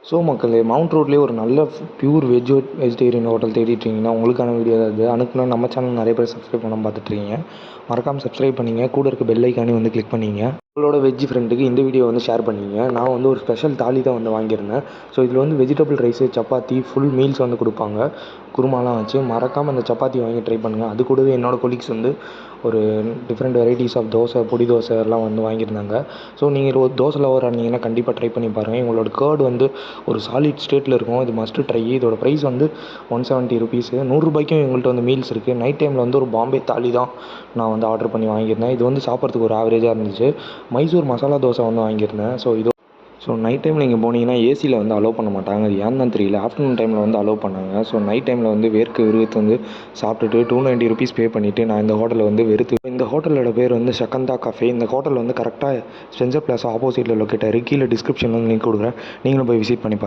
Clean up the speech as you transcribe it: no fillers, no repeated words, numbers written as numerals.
So மக்களே, mount ரோட்லேயே ஒரு நல்ல பியூர் வெஜிடேரியன் ஹோட்டல் தேடிட்டுருக்கீங்கன்னா உங்களுக்கான வீடியோ தான் இது. அதுக்குன்னு நம்ம சேனல் நிறைய பேர் சப்ஸ்கிரைப் பண்ணாமல் பார்த்துட்ருக்கீங்க. மறக்காமல் சப்ஸ்கிரைப் பண்ணிங்க, கூட இருக்க பெல் ஐக்கானே வந்து கிளிக் பண்ணிங்க. உங்களோட வெஜ் ஃப்ரெண்டுக்கு இந்த வீடியோ வந்து ஷேர் பண்ணிங்க. நான் வந்து ஒரு ஸ்பெஷல் தாலி தான் வந்து வாங்கியிருந்தேன். ஸோ இதில் வந்து vegetable rice, chapati, full meals வந்து கொடுப்பாங்க. குருமாலாம் வச்சு மறக்காமல் அந்த சப்பாத்தி வாங்கி ட்ரை பண்ணுங்கள். அது கூடவே என்னோடய கொலீக்ஸ் வந்து ஒரு டிஃப்ரெண்ட் வெரைட்டிஸ் ஆஃப் தோசை, பொடி தோசை எல்லாம் வந்து வாங்கியிருந்தாங்க. ஸோ நீங்கள் ஒரு தோசை லவர் இருந்தீங்கன்னா கண்டிப்பாக ட்ரை பண்ணி பாருங்கள். எங்களோட கர்ட் வந்து ஒரு சாலிட் ஸ்டேட்டில் இருக்கும். இது மஸ்ட்டு ட்ரை. இதோட ப்ரைஸ் வந்து 170 ருபீஸு. 100 ரூபாய்க்கும் எங்கள்கிட்ட வந்து மீல்ஸ் இருக்குது. நைட் டைமில் வந்து ஒரு பாம்பே தாலி தான் நான் வந்து ஆர்டர் பண்ணி வாங்கியிருந்தேன். இது வந்து சாப்பிட்றதுக்கு ஒரு ஆவரேஜாக இருந்துச்சு. மைசூர் மசாலா தோசை வந்து வாங்கியிருந்தேன். ஸோ நைட் டைமில் நீங்கள் போனீங்கன்னா ஏசியில் வந்து அலோவ் பண்ண மாட்டாங்க. அது ஏன்னு தான் தெரியல. ஆஃப்டர்நூன் டைமில் வந்து அலோவ் பண்ணாங்க. ஸோ நைட் டைமில் வந்து விறுவிறுத்து வந்து சாப்பிட்டுட்டு 290 ருபீஸ் பே பண்ணிவிட்டு நான் இந்த ஹோட்டலில் வந்து வெறுத்து. இந்த ஹோட்டலோட பேர் வந்து ஷகந்தா கஃபே. இந்த ஹோட்டல் வந்து கரெக்டாக ஸ்பென்சர் பிளாஸா ஆப்போசிட்டில் லொக்கேட் ஆகிருக்கு. கீழே டிஸ்கிரிப்ஷனில் லிங்க் கொடுக்குறேன். நீங்களும் போய் விசிட் பண்ணி பாருங்கள்.